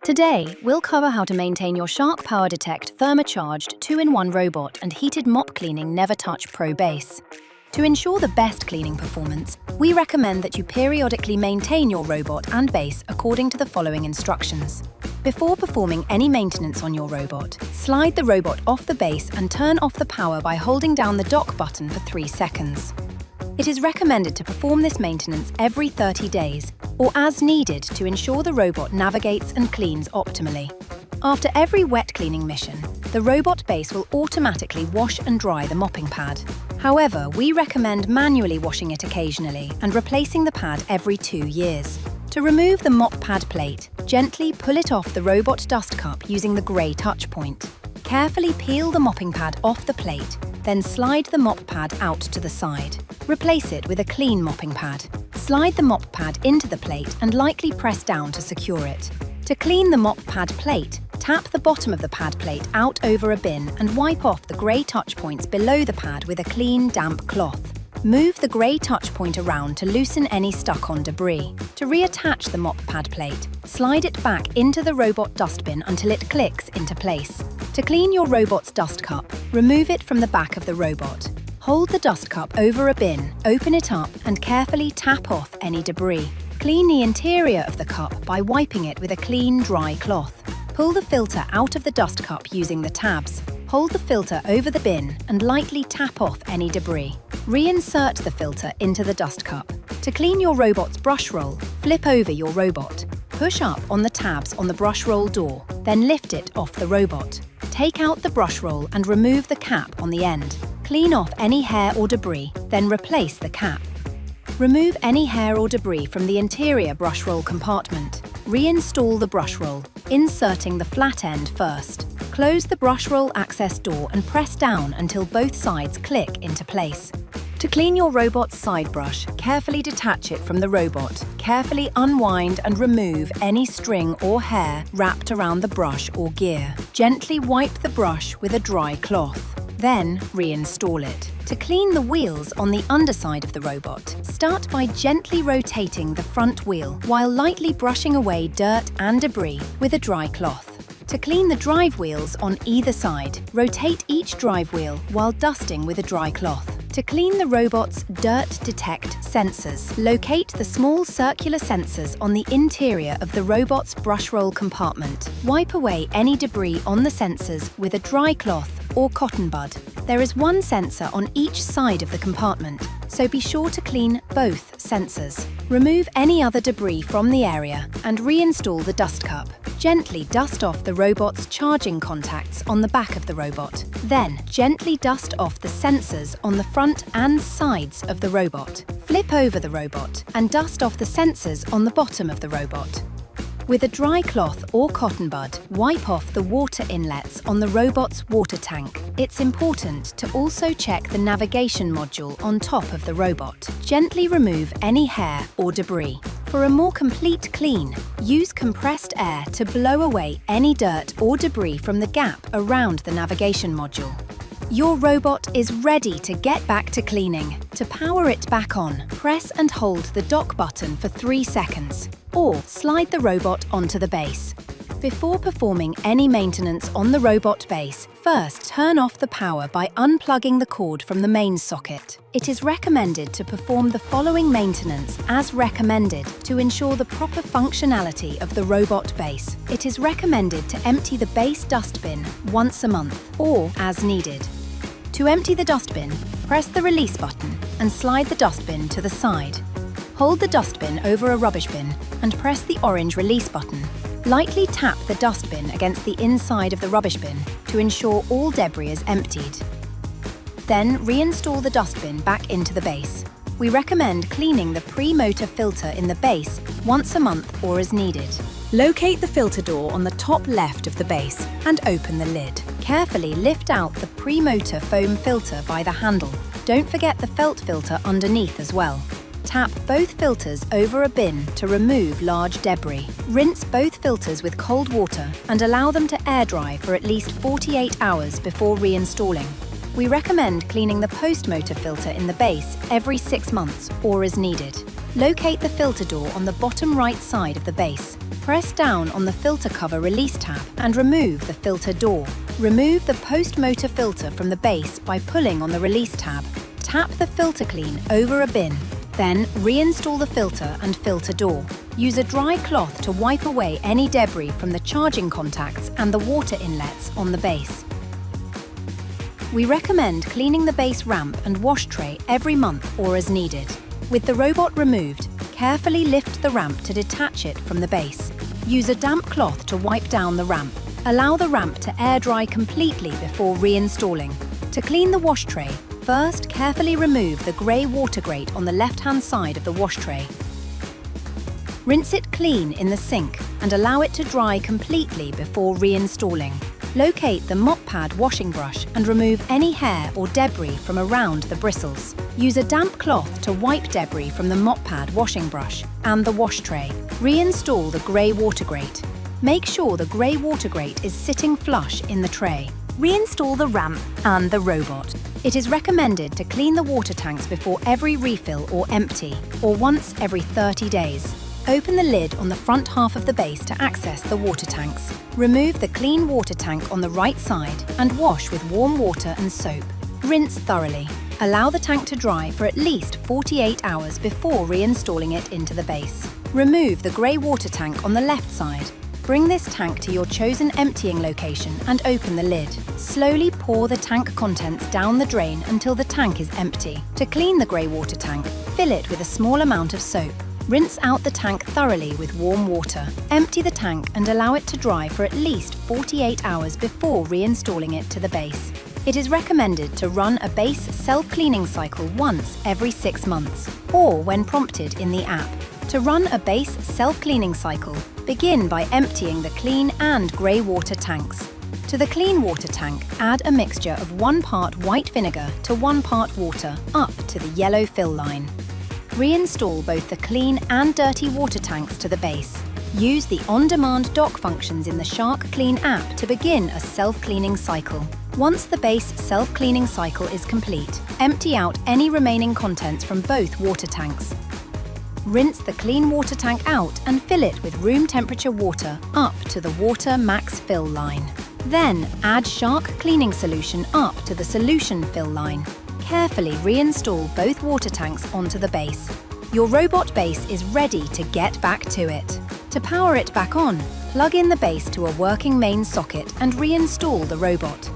Today, we'll cover how to maintain your Shark PowerDetect ThermaCharged 2-in-1 robot and heated mop cleaning NeverTouch Pro base. To ensure the best cleaning performance, we recommend that you periodically maintain your robot and base according to the following instructions. Before performing any maintenance on your robot, slide the robot off the base and turn off the power by holding down the dock button for 3 seconds. It is recommended to perform this maintenance every 30 days, or as needed to ensure the robot navigates and cleans optimally. After every wet cleaning mission, the robot base will automatically wash and dry the mopping pad. However, we recommend manually washing it occasionally and replacing the pad every 2 years. To remove the mop pad plate, gently pull it off the robot dust cup using the grey touch point. Carefully peel the mopping pad off the plate, then slide the mop pad out to the side. Replace it with a clean mopping pad. Slide the mop pad into the plate and lightly press down to secure it. To clean the mop pad plate, tap the bottom of the pad plate out over a bin and wipe off the grey touch points below the pad with a clean, damp cloth. Move the grey touch point around to loosen any stuck-on debris. To reattach the mop pad plate, slide it back into the robot dustbin until it clicks into place. To clean your robot's dust cup, remove it from the back of the robot. Hold the dust cup over a bin, open it up, and carefully tap off any debris. Clean the interior of the cup by wiping it with a clean, dry cloth. Pull the filter out of the dust cup using the tabs. Hold the filter over the bin and lightly tap off any debris. Reinsert the filter into the dust cup. To clean your robot's brush roll, flip over your robot. Push up on the tabs on the brush roll door, then lift it off the robot. Take out the brush roll and remove the cap on the end. Clean off any hair or debris, then replace the cap. Remove any hair or debris from the interior brush roll compartment. Reinstall the brush roll, inserting the flat end first. Close the brush roll access door and press down until both sides click into place. To clean your robot's side brush, carefully detach it from the robot. Carefully unwind and remove any string or hair wrapped around the brush or gear. Gently wipe the brush with a dry cloth. Then reinstall it. To clean the wheels on the underside of the robot, start by gently rotating the front wheel while lightly brushing away dirt and debris with a dry cloth. To clean the drive wheels on either side, rotate each drive wheel while dusting with a dry cloth. To clean the robot's DiRT sensors, locate the small circular sensors on the interior of the robot's brush roll compartment. Wipe away any debris on the sensors with a dry cloth or cotton bud. There is one sensor on each side of the compartment, so be sure to clean both sensors. Remove any other debris from the area and reinstall the dust cup. Gently dust off the robot's charging contacts on the back of the robot. Then, gently dust off the sensors on the front and sides of the robot. Flip over the robot and dust off the sensors on the bottom of the robot. With a dry cloth or cotton bud, wipe off the water inlets on the robot's water tank. It's important to also check the navigation module on top of the robot. Gently remove any hair or debris. For a more complete clean, use compressed air to blow away any dirt or debris from the gap around the navigation module. Your robot is ready to get back to cleaning. To power it back on, press and hold the dock button for 3 seconds, or slide the robot onto the base. Before performing any maintenance on the robot base, first turn off the power by unplugging the cord from the mains socket. It is recommended to perform the following maintenance as recommended to ensure the proper functionality of the robot base. It is recommended to empty the base dustbin once a month or as needed. To empty the dustbin, press the release button and slide the dustbin to the side. Hold the dustbin over a rubbish bin and press the orange release button. Lightly tap the dustbin against the inside of the rubbish bin to ensure all debris is emptied. Then reinstall the dustbin back into the base. We recommend cleaning the pre-motor filter in the base once a month or as needed. Locate the filter door on the top left of the base and open the lid. Carefully lift out the pre-motor foam filter by the handle. Don't forget the felt filter underneath as well. Tap both filters over a bin to remove large debris. Rinse both filters with cold water and allow them to air dry for at least 48 hours before reinstalling. We recommend cleaning the post-motor filter in the base every 6 months or as needed. Locate the filter door on the bottom right side of the base. Press down on the filter cover release tab and remove the filter door. Remove the post-motor filter from the base by pulling on the release tab. Tap the filter clean over a bin. Then reinstall the filter and filter door. Use a dry cloth to wipe away any debris from the charging contacts and the water inlets on the base. We recommend cleaning the base ramp and wash tray every month or as needed. With the robot removed, carefully lift the ramp to detach it from the base. Use a damp cloth to wipe down the ramp. Allow the ramp to air dry completely before reinstalling. To clean the wash tray, first carefully remove the grey water grate on the left-hand side of the wash tray. Rinse it clean in the sink and allow it to dry completely before reinstalling. Locate the mop pad washing brush and remove any hair or debris from around the bristles. Use a damp cloth to wipe debris from the mop pad washing brush and the wash tray. Reinstall the grey water grate. Make sure the grey water grate is sitting flush in the tray. Reinstall the ramp and the robot. It is recommended to clean the water tanks before every refill or empty, or once every 30 days. Open the lid on the front half of the base to access the water tanks. Remove the clean water tank on the right side and wash with warm water and soap. Rinse thoroughly. Allow the tank to dry for at least 48 hours before reinstalling it into the base. Remove the grey water tank on the left side. Bring this tank to your chosen emptying location and open the lid. Slowly pour the tank contents down the drain until the tank is empty. To clean the grey water tank, fill it with a small amount of soap. Rinse out the tank thoroughly with warm water. Empty the tank and allow it to dry for at least 48 hours before reinstalling it to the base. It is recommended to run a base self-cleaning cycle once every 6 months, or when prompted in the app. To run a base self-cleaning cycle, begin by emptying the clean and grey water tanks. To the clean water tank, add a mixture of 1 part white vinegar to 1 part water up to the yellow fill line. Reinstall both the clean and dirty water tanks to the base. Use the on-demand dock functions in the Shark Clean app to begin a self-cleaning cycle. Once the base self-cleaning cycle is complete, empty out any remaining contents from both water tanks. Rinse the clean water tank out and fill it with room temperature water up to the water max fill line. Then add Shark cleaning solution up to the solution fill line. Carefully reinstall both water tanks onto the base. Your robot base is ready to get back to it. To power it back on, plug in the base to a working main socket and reinstall the robot.